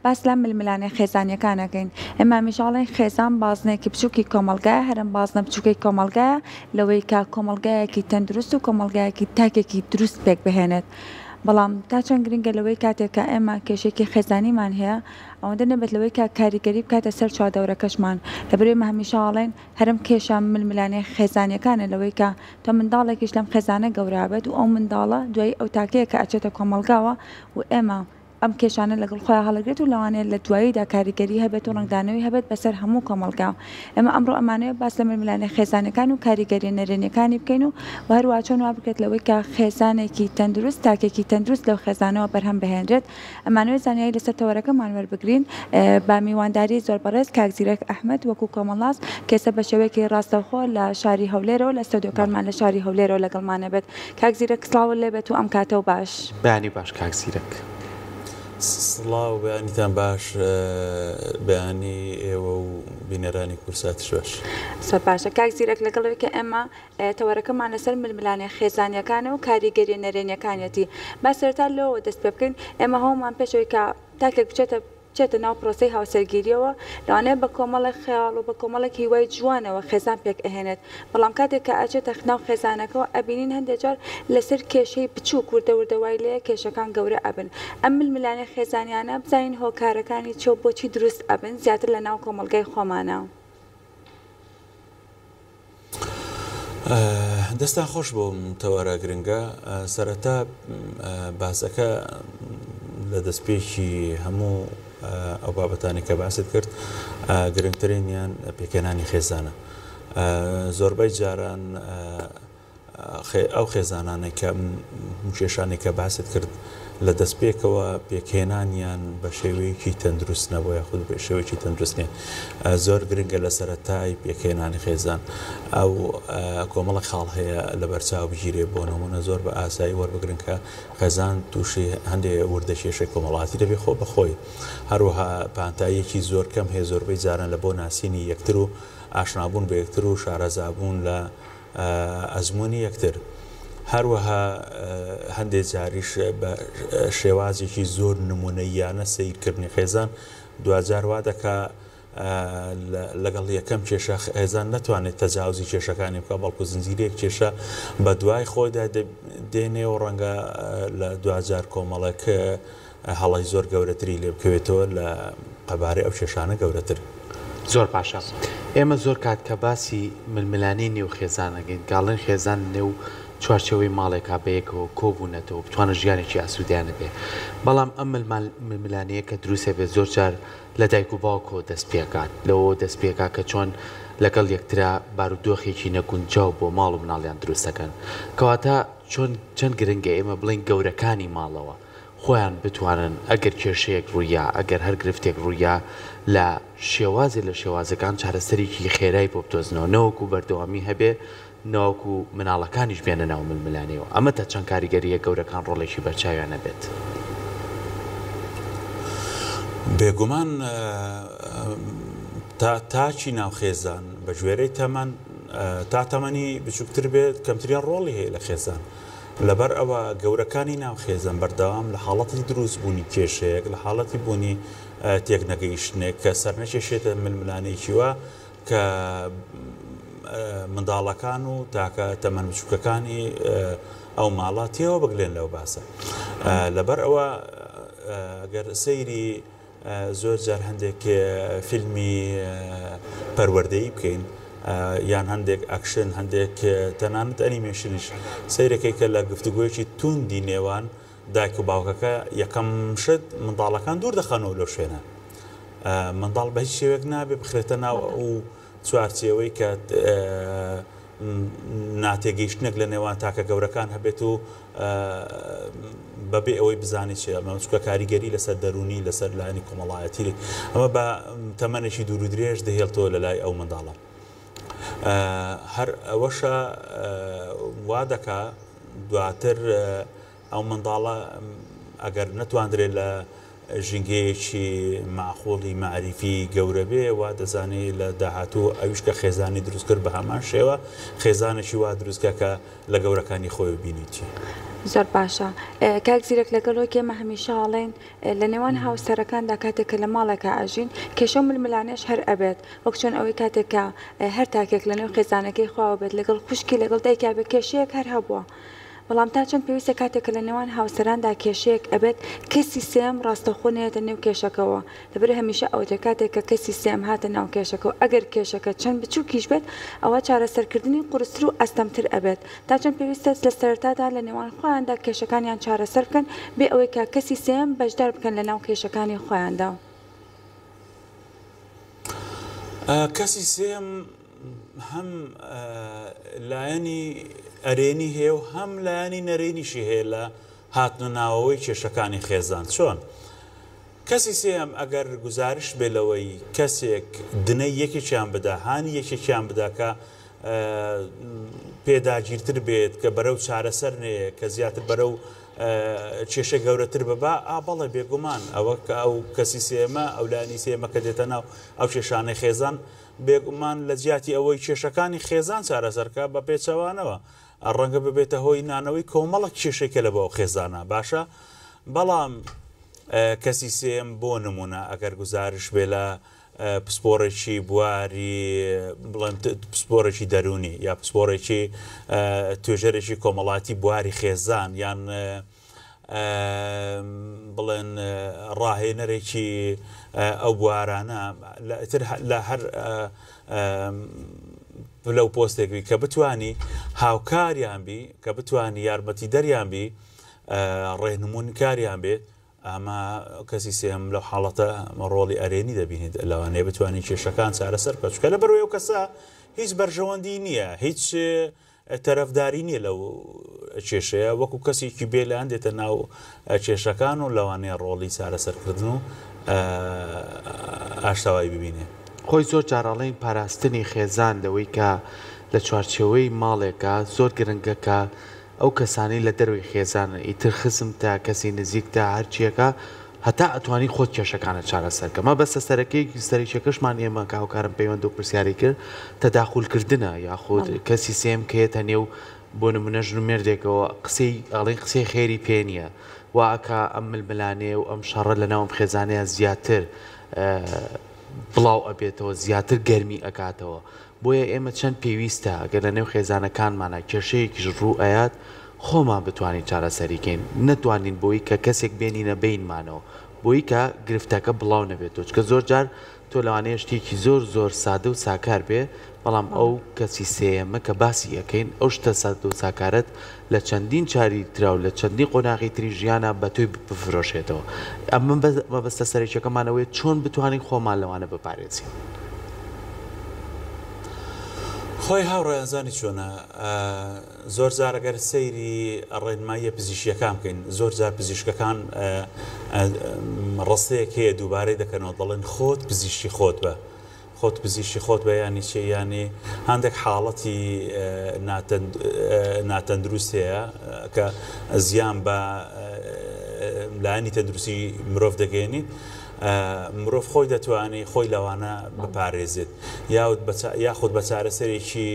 باس لە ململانەی خێزانیەکانەکەین ئێمە میشاڵی خێزان بازنێکی بچووکی کۆمەلگایە هەرم بازنە بچووکەی کۆمەلگایە لەوەی کا کۆمەلگایەکی تەندروست و کۆمەلگایەکی تاکێکی دروست پێک بهێنێت بەڵام تا چەند گرنگە لەوەی کاتێککە ئێمە کێشێکی خێزانیمان هەیە ئەوەندە نەبێت لەوەی کا کاریگەری بکاتە سەر چوادەورەکەشمان لەبەرێ مە هەمیشاڵێن هەرم کێشان ململانەی خێزانیەکانە لەوەی کا تۆ منداڵێکیش لەم خێزانە گەورابێت و ئەو منداڵە دوای ئەو تاکەیە کە ئەچێتە کۆمەلگاوە و ئێمە ئەم کێشانە لەگەڵ خۆیان هەڵەگرێت و لەوانەیە لە دواییدا کاریگەری هەبێت و ڕنگدانەوەی هەبێت بەسەر هەموو کۆمەلگا ئێمە ئەمڕۆ ئەمانەیە باس لە ململانەی خێزانەکان و کاریگەری نەرێنیەکانی بکەین و هەروە چۆن وا بکرێت لەوەی کە خێزانێکی تەندروست تاکێکی تەندروست لەو خێزانەوە بەرهەم بهێنرێت ئەمانوێ زانیاری لەسەر تەوەرەکەمان وەربگرین با میوانداری زۆر بەڕێز کاکزیرەک ئەحمەد وەکو کۆمەڵاس کێسە بە شێوەیەکی ڕاستەوخۆ لە شاری هەولێرەوە لە ستۆدیۆکانمان لە شاری هەولێرەوە لەگەڵمانە بێت کاکزیرەک سڵاو لێبێت و ئەم کاتە و باش بەیانی باش کاکزیرەک سڵاو بەیانیتان باش بەیانی ئێوە و بینەرانی کورساتی شۆش زۆر باشە کاکزیرەک لەگەڵەوەی کە ئێمە تەوەرەکەمان لەسەر ململانەی خێزانیەکانە و کاریگەری نەرێنیەکانیەتی با سەرتا لەوە دەست پێ بکەین ئێمە هەوڵمان پێشەوەی کە تاکێک بچێتە ناو پرۆسەی هاوسەرگیریەوە لەوانەیە بە کۆمەڵی خەیاڵ و بە کۆمەڵێک هیوای جوانەوە خێزان پێک ئەهێنێت بەڵام کاتێک کە ئاچێتە ناو خێزانەکەەوە ئەبینین هەندێک جار لەسەر کێشەی بچووک وردەوردەوای لەیە کێشەکان گەورە ئەبن ئەم ململانەی خێزانیانە بزانین هۆکارەکانی چۆ بۆچی دروست ئەبن زیاتر لە ناو کۆمەلگای خۆمانە دەستان خۆش بۆم تەوەرە گرنگە سەرەتا باسەکە لە دەستپێکی هەموو ئەو بابەتانی کە باست کرد گرنگترینیان پێکێنانی خێزانە زۆربەی جاران ئەو خێزانانە کە کێشانی کە باست کرد لە دەستپێکەوە پێکهێنانیان بە شێوەیەکی تەندروست نەبوو یاخود بە شێوەیەکی تەندروست نیە زۆر گرنگە لە سەرەتای پێکهێنانی خێزان ئەو کۆمەڵە خاڵ هەیە لە بەرچاو بگیرێ بۆ نمونە زۆر بە ئاسایی وەربگرن کە خێزان تووشی هەندێک وردەکێشەی کۆمەڵاتی دەبێ خۆ بەخۆی هەروەها پانتاییەکی زۆر کەم هەیە زۆربەی جاران لە بۆ ناسینی یەکتر و ئاشنابوون بە یەکتر و شارەزابوون لە ئەزمموی یەکتر هەروەها هەندێک جاریش بە شێوازێکی زۆر نمونەیانە سیرکردنی خێزان دوجار وا دەکا لەگەڵ یەکەم کێشە خێزان نەتوانێت تەجاوزی کێشەکانی بکە بەڵکو زنجیرەیەک کێشە بە دوای خۆیدا دێنێ و ڕەنگە لە دوجار کۆمەڵێک هەڵی زۆر گەورەتری لێ بکەوێتەوە لە قەبارەی ئەو کێشانە گەورەتر زۆر پاشا ئێمە زۆر کات کە باسی ململانی نێو خێزانەگەین گاڵن خێزان نێو چوارچەوەی ماڵێکا بەیەکەوە کۆبوونەتەوە بتوانە ژیانێکی ئاسوودیانە بێ بەڵام ئەم ململانەیە کە دروستە بێت زۆر جار لە دایک و باوکۆ دەست پێکات لەوە دەست پێکا کە چۆن لەگەڵ یەکترا بارودۆخێکی نەگونجاو بۆ ماڵ و مناڵیان دروستەکەن کەواتە چۆن چەند گرنگە ئێمە بڵین گەورەکانی ماڵەوە خۆیان بتوانن ئەگەر کێشەیەک ڕوویا ئەگەر هەر گرفتێک ڕوویا لە شێوازی لە شێوازەکان چارەسەرێکی خێرای بۆ بدۆزنەوە نەوەکو بەردەوامی هەبێ ناوکو مناڵەکانیش بێنە ناو ململانەوە ئەمە تا چەند کاریگەریە گەورەکان ڕۆڵێکی بەرچاویانە بێت بێگومان تاچی ناوخێزان بە ژێرەی تەمان تا تەمەنی بچووکتر بێت کەمتریان ڕۆڵی هەیە لە خێزان لەبەر ئەوە گەورەکانی ناوخێزان بەردەوام لە حاڵەتی دروست بوونی کێشەیەک لە حاڵەتی بوونی تێک نەگەیشتنێک کە سەرنەکێشێتە ململانەیەکی وە کە منداڵەکان و تاکە تەمەن بچووکەکانی ئەو ماڵاتیەوە بگلێن لەو باسە لەبەر ئەوە ئەگەر سەیری زۆر جار هەندێک فیلمی پەروەردەیی بکەین یان هەندێک ئەکشن هەندێک تەنانەت ئەنیمێشنیش سەیرەکەی کە لە گفتوگویەکی توندی نێوان دایک و باوکەکە یەکەم شت منداڵەکان دوور دەخەنەوە لەو شوێنە منداڵ بە هیچ شێوەیەک نابێ بخرێتە ناو و چوارچێوەی کە ناتێگەیشتنێک لە نێوان تاکە گەورەکان هەبێت و بەبێ ئەوەی بزانێت چێ چکە کاریگەری لەسەر دەرونی لەسەر لایانی کۆمەڵایەتی ئەمە بە تەمەنێکی دوور و درێژ دەهێڵتەوە لە لای ئەو منداڵە هەر ئەوەشە وا دەکا دواتر ئەو منداڵە ئەگەر نەتواندرێت لە ژینگەیەکی معخۆڵی معریفی گەورە بێ وا دەزانێت لە داهاتوو ئەویش کە خێزانی دروستکرد بە هەمان شێوە خێزانێکی وا دروستکە کە لە گەورەکانی خۆی بینیتی زۆر باشە کاک زیرەک لەگەڵەوە ئێمە هەمیشە ئاڵێن لە نێوان هاوسەرەکاندا کاتێککە لە ماڵێکە ئاژین کێشە ململانێش هەر ئەبێت وەک چۆن ئەوەی کاتێکە هەر تاکێک لە نێو خێزانەکەی خواوە بێت لەگەڵ خوشکی لەگەڵ دایکا بێت کێشەیەک هەر هەبووە بەڵام تا چەند پێویستە کاتێکە لە نێوان هاوسەراندا کێشەیەک ئەبێت کەسی سێم ڕاستەخۆنێتە نێو کێشەکەەوە لەبەر هەمیشە ئەوە کاتێککە کەسی سێم هاتە ناو کێشەکە ئەگەر کێشەکە چەند بچووکیش بێت ئەوە چارەسەرکردنی قورستر و ئەستەمتر ئەبێت تا چەند پێویستە لە سەرتادا لە نێوان خۆیاندا کێشەکانیان چارەسەر بکەن بێ ئەوەی کا کەسی سێم بەشدار بکەن لە ناو کێشەکانی خۆیاندا کەسی سێم هەم لایەنی ئەرێنی هەیە و هەم لایەنی نەرێنیشی هەیە لە هاتنە ناوەوەی کێشەکانی خێزان چۆن کەسی سێم ئەگەر گزارش بێلەوەی کەسێک دنەی یەکێکیان بدا هانی یەکێکیان بداکە پێداگیرتر بێت کە بەرەو چارەسەر نەیە کە زیاتر بەرەو کێشە گەورەتر ببا بەڵێ بێگومان ئەوە کە ئەو کەسی سێمە ئەو لایەنی سێمە کە دێتە ناو ئەو کێشانەی خێزان بێگومان لە جیاتی ئەوەی کێشەکانی خێزان چارەسەرکە بە پێچەوانەوە ڕەنگە ببێتە هۆی نانەوەی کۆمەڵک کێشێکە لە بۆ خێزانە باشە بەڵام کەسی سێم بۆ نمونە ئەگەر گزارش بێ لە پسپۆڕێکی بواری بڵێم پسپۆڕێکی دەرونی یا پسپۆڕێکی توێژەرێکی کۆمەڵاتی بواری خێزان یان بڵێن ڕاهێنەرێکی ئەو بوارانە لە هەر لەو پۆستێکی کە بتانی هاوکاریان بی کە بتانی یارمەتی دەریان بی ڕێنمونی کاریان بێت ئەمە کەسی سێم لەو حاڵەتە ڕۆڵی ئەرێنی دەبینێت لەوانەیە بتوانین کێشەکان چارەسەر بکە چکە لە بەرەوەی ئەو کەسە هیچ بەرژەوەندی نییە هیچ تەرەفداری نییە لەو کێشەیە وەکو کەسێکی بێلان دێتە ناو کێشەکان و لەوانەیە ڕۆڵی چارەسەرکردن و ئاشتەوایی ببینێ خۆی زۆر جاراڵین پاراستنی خێزان لەوەی کە لە چوارچێوەی ماڵێکە زۆر گرنگەکە ئەو کەسانی لە دەروی خێزانە ئیتر خزم تا کەسی نزیکدا هەرچیەکە هەتا ئەتوانی خۆت کێشەکانە چارەسەرکە مە بەستە سەرەکەی سەرچێکەشمان ئێمە کاوکارم پەیوەند و پرسیاری کرد تەداخولکردنە یاخود کەسی سێم کێتە نێو بۆ نمونە ژنومێردێکەوە قسەی ئەڵێن قسەی خێری پێ نییە واکە ئەم ململانێ و ئەم شەڕە لە ناوم خێزانەیە زیاتر بڵاو ئەبێتەوە زیاتر گەرمی ئەکاتەوە بۆیە ئێمە چەند پێویستە ئەگەر لە نێو خێزانەکانمانە کێشەیەکیش ڕوو ئەیات خۆمان بتوانین چارەسەریکەین نەتوانین بۆی کە کەسێک بێنینە بینمانەوە بۆی کە گرفتەکە بڵاو نەبێتەوە چکە زۆر جار تۆ لەوانەیە شتێکی زۆر زۆر سادە و ساکار بێ بەڵام ئەو کەسی سێمە کە باسی یەکەین ئەو شتە سادە و ساکارەت لە چەندین چاری ترا و لە چەندین قۆناغی تری ژیانە بە تۆی بفرۆشێتەوە ئەمە مەبەستە سەرچەکەمانەوەی چۆن بتوانین خۆمان لەوانە بپارێزین خۆی هاوڕێیانزانی چۆنە زۆر جارەگەر سەیری ڕێنماییە پزیشکەکان بکەین زۆر جار پزیشکەکان ڕستەیەک هەیە دووبارەی دەکەنەوە دەڵێن خۆت پزیشکی خۆت بە خۆت پزیشکی خۆت بە ینی چێ ینی هەندێک حاڵەتی ناتەندروست هەیە کە زیان بە لایەنی تەندروستی مرۆڤ دەگەێنیت مرۆڤ خۆی دەتوانێت خۆی لەوانە بپارێزێت یاخود بە چارەسەرێکی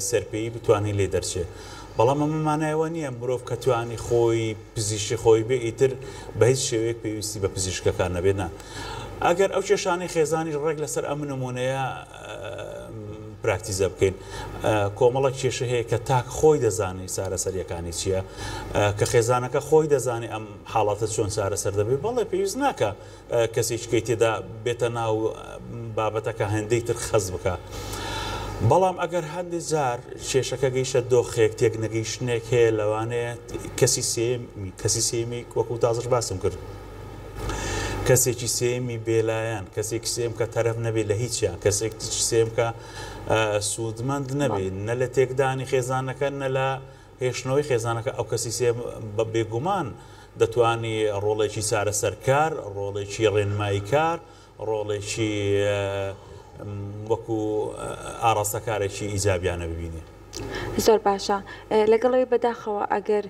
سەرپێیی بتوانین لێ دەرچێت بەڵام ئەمەمانایەوە نییە مرۆڤ کە توانی خۆی پزیشکی خۆی بێ ئیتر بە هیچ شێوەیەک پێویستی بە پزیشکەکان نەبێنە ئەگەر ئەو کێشانەی خێزانی ڕێک لەسەر ئەم نمونەیە پراکتیزە بکەین کۆمەڵک کێشە هەیە کە تاک خۆی دەزانی چارەسەریەکانی چییە کە خێزانەکە خۆی دەزانی ئەم حاڵاتە چۆن چارەسەر دەبێت بەڵێ پێویست ناکە کەسێککەی تێدا بێتە ناو بابەتەکە هەندێک تر خەز بکە بەڵام ئەگەر هەندێک جار کێشەکە گەیشە دۆخێک تێک نەگەیشتنێک هەیە لەوانەیە کەسی سێمی وەکو تازش باسم کرد کەسێکی سێمی بێلایەن کەسێکی سێم کە تەرەف نەبێت لە هیچیان کەسێکی سێم کە سوودمەند نەبێت نە لە تێکدانی خێزانەکە نە لە هێشتنەوەی خێزانەکە ئەو کەسی سێم بە بێگومان دەتوانی ڕۆڵێکی چارەسەرکار ڕۆڵێکی ڕێنمایی کار ڕۆڵێکی وەکو ئاڕاستەکارێکی ئیجابیانە ببینێ زۆر باشە لەگەڵەوەی بەداخەوە ئەگەر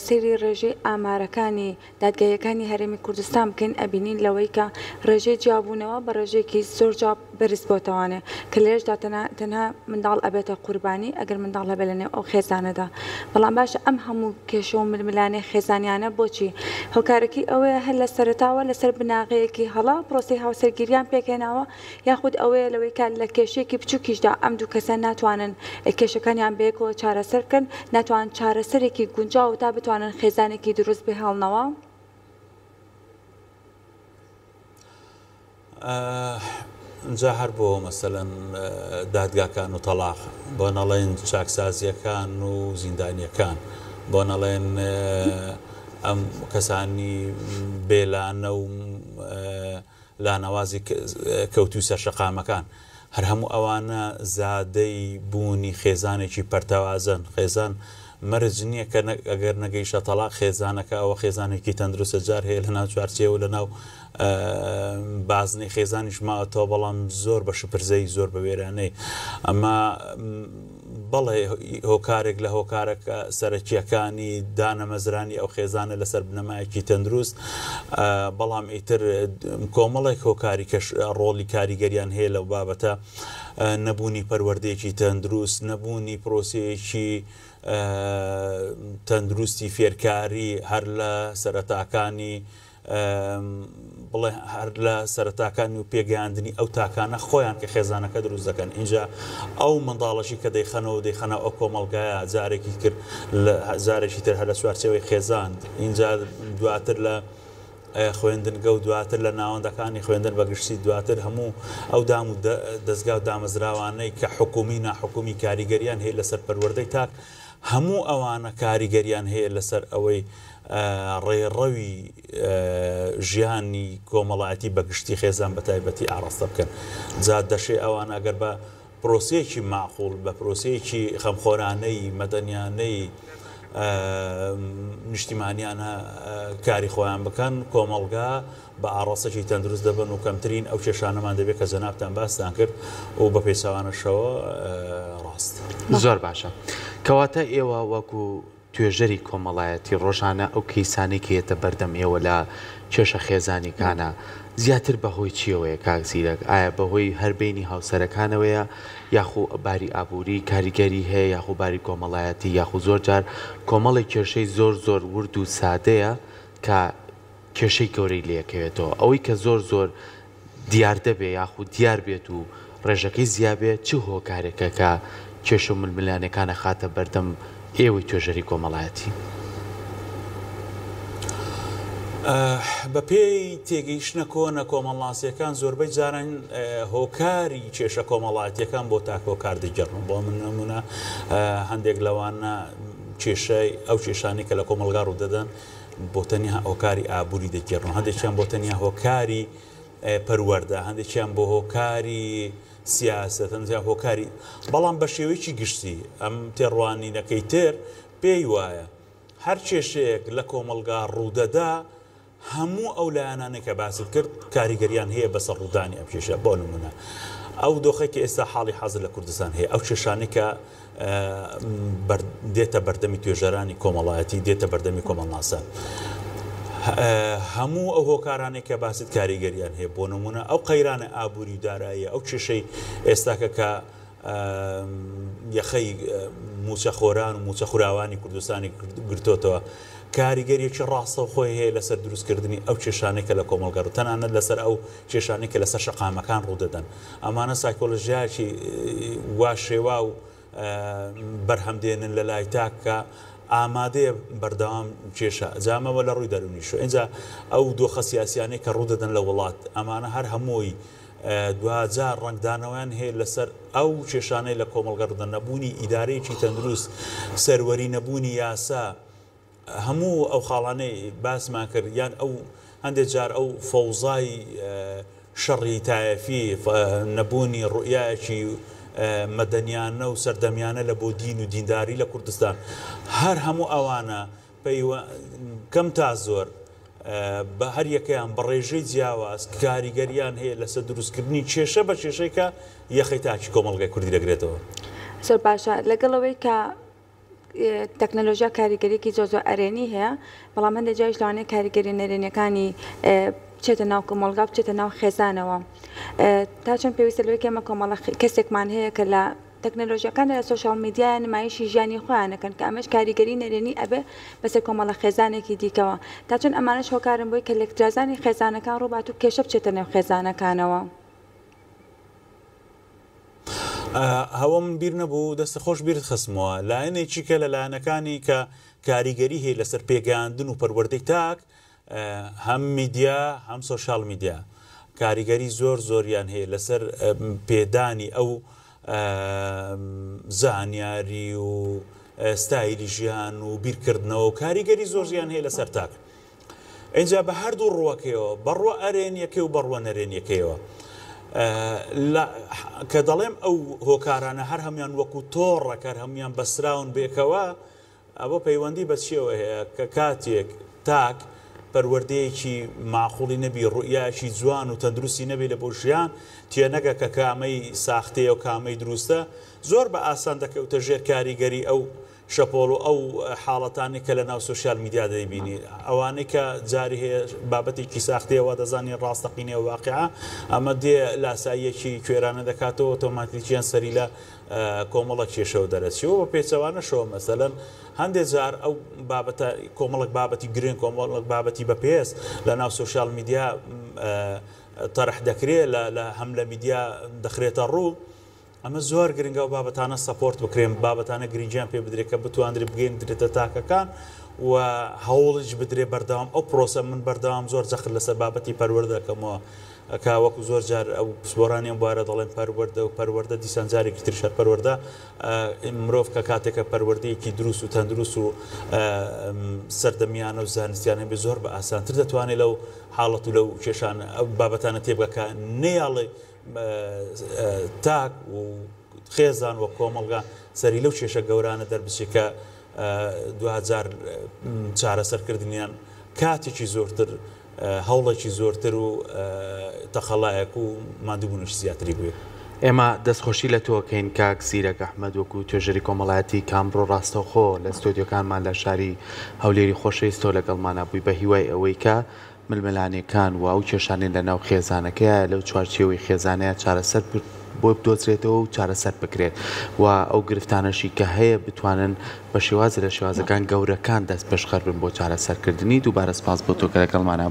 سەیری ڕێژەی ئامارەکانی دادگایەکانی هەرێمی کوردستان بکەین ئەبینین لەوەی کە ڕێژەی جیابوونەوە بە ڕێژێکی زۆر جواب بەرز بۆتەوانێ کە لێرشدا تەنها منداڵ ئەبێتە قوربانی ئەگەر منداڵ هەبێت لەنێو ئەو خێزانەدا بەڵام باشە ئەم هەموو کێشە و ململانەی خێزانیانە بۆچی هۆکارەکەی ئەوەیە هەر لە سەرتاوە لەسەر بناغەیەکی هەڵا پرۆسی هاوسەرگیریان پێکێناوە یاخود ئەوەیە لەوەی کە لە کێشەیەکی بچووکیشدا ئەم دوو کەسە ناتوانن کێشەکانیان بەیەکەوە چارەسەر بکەن ناتوان چارەسەرێکی گونجاو تا بتوانن خێزانێکی دروست بهێڵنەوە جا هەر بۆ مەسەلەن دادگاکان و تەلاق بۆ نەڵێن چاکسازیەکان و زیندانیەکان بۆ نەڵێن ئەم کەسانی بێلانە و لانەوازی کەوتوی سەرشەقامەکان هەر هەموو ئەوانە زادەی بوونی خێزانێکی پەرتەوازن خێزان مەرج نییە کە ئەگەر نەگەیشە تەلاق خێزانەکە ئەوە خێزانێکی تەندروستە جار هەیە لە ناو چوارچێوە لە ناو بازنەی خێزانیش ماوەتەوە بەڵام زۆر بە شپرزەی زۆر بە وێرانەی ئەمە بەڵێ هۆکارێک لە هۆکارەکە سەرەکیەکانی دانەمەزرانی ئەو خێزانە لەسەر بنەمایەکی تەندروست بەڵام ئیتر کۆمەڵێک هۆکاری کەش ڕۆڵی کاریگەریان هەیە لەو بابەتە نەبوونی پەروەردەیەکی تەندروست نەبوونی پرۆسەیەکی تەندروستی فێرکاری هەر لە سەرەتاکانی بڵێ هەر لە سەرەتاکانی و پێگەیاندنی ئەو تاکانە خۆیان کە خێزانەکە دروست دەکەن اینجا ئەو منداڵەشی کە دەیخەنەوە ئەو کۆمەڵگایە جارێکی کرد زارێکی تر هەر لە چوارچێوەی خێزاند اینجا دواتر لە خوێندنگە و دواتر لە ناوەندەکانی خوێندن بەگشتی دواتر هەموو ئەو دام و دەستگا و دامەزراوانەی کە حکومی ناحکومی کاریگەریان هەیە لەسەر پەروەردەی تاک هەموو ئەوانە کاریگەریان هەیە لەسەر ئەوەی ڕێڕەوی ژیانی کۆمەڵایەتی بەگشتی خێزان بە تایبەتی ئاڕاستە بکەن جا دەشێ ئەوان ئەگەر بە پرۆسەیەکی معقوڵ بە پرۆسەیەکی خەمخۆرانەی مەدەنیانەی نیشتیمانیانە کاری خۆیان بکەن کۆمەڵگا بە ئاڕاستێکی تەندروست دەبن و کەمترین ئەو کێشانەمان دەبێت کە جەنابتان باسان کرد و بە پێچەوانەشەوە ڕاست زۆر باشە کەواتە ئێوە وەکو توێژەری کۆمەڵایەتی ڕۆژانە ئەو کەیسانی کێتە بەردەم ئێوە لە کێشە خێزانیکانە زیاتر بەهۆی چیەوەیە کاکزیرەک ئایا بەهۆی هەربینی هاوسەرەکانەوەیە یاخو باری ئابووری کاریگەری هەیە یاخو باری کۆمەڵایەتی یاخو زۆر جار کۆمەڵی کێشەی زۆر ورد و سادەیە کە کێشەی گەورەی لەکەوێتەوە ئەوەی کە زۆر دیار دەبێ یاخو دیار بێت و ڕێژەکەی زیابێت چ هۆکارێکە کە کێشە و ململانەکانە خاتە بەردەم ئێوەی توێژەری کۆمەڵایەتی بە پێی تێگەیشتنە کۆنە کۆمەڵناسیەکان زۆربەی جاران هۆکاری کێشە کۆمەڵایەتیەکان بۆ تاکۆ کاردەجێڕن بۆ من نمونە هەندێک لەوانە کێشەی ئەو کێشانی کە لە کۆمەلگا ڕوو دەدەن بۆ تەنیا هۆکاری ئابووری دەگێڕن هەندێکیان بۆ تەنیا هۆکاری پەروەردە هەندێکیان بۆ هۆکاری سیاست هەندێکیان هۆکاری بەڵام بە شێوەیەکی گشتی ئەم تێڕوانینەکەی تر پێی وایە هەر کێشەیەک لە کۆمەلگا ڕوودەدا هەموو ئەو لایەنانێک کە باست کرد کاریگەریان هەیە بەسەر ڕوودانی ئەم کێشە بۆ نمونە ئەو دۆخێکی ئێستا حاڵی حەزر لە کوردستان هەیە ئەو کێشانەی کە دێتە بەردەمی توێژەرانی کۆمەڵایەتی دێتە بەردەمی کۆمەڵناسان هەموو ئەو هۆکارانێک کە باست کاریگەریان هەیە بۆ نمونە ئەو قەیرانە ئابووری داراییە ئەو کێشەی ئێستاکە کە یەخەی موچەخۆران و موچەخوراوانی کوردستانی گرتوتەوە کاریگەریەکی ڕاستە و خۆی هەیە لەسەر دروستکردنی ئەو کێشانێکە لە کۆمەڵگەڕ تەنانەت لەسەر ئەو کێشانێکە لەسەر شەقامەکان ڕوودەدەن ئەمانە سایکۆلۆژیاکی وا شێوا و بەرهەمدێنن لە لای تاکە ئامادەیە بەردەوام کێشە جامەوە لە ڕووی دەرونیشە اینجا ئەو دۆخە سیاسیانەی کە ڕوودەدەن لە وڵات ئەمانە هەر هەمووی دوجار ڕنگدانەوەیان هەیە لەسەر ئەو کێشانەی لە کۆمەڵگەڕدە نەبوونی ئیدارەیەکی تەندروست سەروەری نەبوونی یاسا هەموو ئەو خاڵانەی باسمان کرد یان ئەو هەندێک جار ئەو فەوزای شەڕی تایەفی نەبوونی ڕوئیایەکی مەدەنیانە و سەردەمیانە لە بۆ دین و دینداری لە کوردستان هەر هەموو ئەوانە کەم تا زۆر بە هەر یەکەیان بە ڕێژەی جیاواز کاریگەریان هەیە لەسەر دروستکردنی کێشە بە کێشەی کە یەخەی تاکی کۆمەڵگای کوردی دەگرێتەوە زۆر باشە لەگەڵەوەی کە تەکنەلۆژیا کاریگەریەکی زۆ ئەرێنی هەیە بەڵام هەندێک جایش لەوانەیە کاریگەری نەرێنیەکانی بچێتە ناو کۆمەڵگا بچێتە ناو خێزانەوە تا چەند پێویستە لەوەی ئێمە کۆمەڵە کەسێکمان هەیە کە لە تەکنەلۆژیەکان لە سوشال میدیای نمایشی ژیانی خۆیانەکەن کە ئەمەش کاریگەری نەرێنی ئەبێ بەسەر کۆمەڵە خێزانێکی دیکەوە تا چەند ئەمانەش هۆکارن بۆی کە لەکترازانی خێزانەکان ڕووبات و کێشە بچێتە نێو خێزانەکانەوە. هەوە من بیر نەبوو دەستە خۆش بیرت خستمەوە لایەنێکی کە لە لایەنەکانی کە کاریگەری هەیە لەسەر پێگەیاندن و پەروەردەی تاک هەم میدیا هەم سۆشال میدیا کاریگەری زۆریان هەیە لەسەر پێدانی ئەو زانیاری و ستایلی ژیان و بیرکردنەوە و کاریگەری زۆریان هەیە لەسەر تاک اینجا بە هەردوو ڕوەکەیەوە بەڕوە ئەرێنیەکەی و بەڕوە نەرێنیەکەیەوە کە دەڵێم ئەو هۆکارانە هەر هەمیان وەکو تۆڕەکار هەمویان بەسراون بێکەوە ئەوە پەیوەندی بە چیەوە هەیە کە کاتێک تاک پەروەردەیەکی معقوڵی نەبی ڕوئیاشی جوان و تەندروستی نەبێت لە بۆ ژیان تێنەگە کە کامەی ساختەیە و کامەی دروستە زۆر بە ئاسان دەکەوتە ژێر کاریگەری ئەو شەپۆڵ و ئەو حاڵەتانی کە لە ناو سوشال میدیا دەیبینی ئەوانەی کە جاری هەیە بابەتێکی ساختەیەوە دەزانین ڕاستەقینەوە واقعا ئەمە دێ لاساییەکی کوێرانە دەکاتەوە ئۆتۆماتیکیان سەری لە کۆمەڵک کێشەوە دەرەچیەوە بە پێچەوانەشەوە مەسەلەن هەندێک جار ئەو بابەتە کۆمەڵک بابەتی گرنگ کۆمەڵک بابەتی بەپێس لە ناو سوشال میدیا تەرح دەکرێت لە هەم لە میدیا دەخرێتە ڕوو ئەمە زۆر گرنگە و بابەتانە سەپۆرت بکرێن بابەتانە گرنگیان پێ بدرێت کە بتوانێت بگەین درێتە تاکەکان و هەوڵش بدرێ بەردەوام ئەو پرۆسە من بەردەوام زۆر جەخت لەسەر بابەتی پەروەردە دەکەمەوە کاوەکو زۆر جار ئەو پسپۆرانیان بوارە دەڵێن پەروەردە و پەروەردە دیسان جارێکی ترشە پەروەردە مرۆڤ کە کاتێکە پەروەردەیەکی دروست و تەندروست و سەردەمیانە و زانستیانە بێ زۆر بە ئاسانتر دەتوانێت لەو حاڵەت و لەو کێشانە ئەو بابەتانە تێبگەکە نەیاڵێ تاک و خێزان وە کۆمەڵگا سەری لەو کێشە گەورانە دەربچێت کە 2000 چارەسەرکردنیان کاتێکی زۆرتر هەوڵێکی زۆرتر و تەخەڵایەک و مادووبوونش زیاتری بووێت. ئێمە دەستخۆشی لە تۆکەین کاک زیرەک ئەحمەد وەکو توێژەری کۆمەڵایەتی کامبڕۆ ڕاستەوخۆ لە ستۆدیۆکانمان لە شاری هەولێری خۆشەویستۆ لەگەڵمانە بووی بە هیوای ئەوەی کە ململانەکان و ئەو کێشانێن لە ناو خێزانەکەیە لەو چوارچێوەی خێزانەیە چارەسەر بۆ بدۆزرێتەوە و چارەسەر بکرێت و ئەو گرفتانەشی کە هەیە بتوانن بە شێوازی لە شێوازەکان گەورەکان دەست پێشخەر بن بۆ چارەسەرکردنی دووبارە سپاس بۆ تۆ کە لەگەڵمانە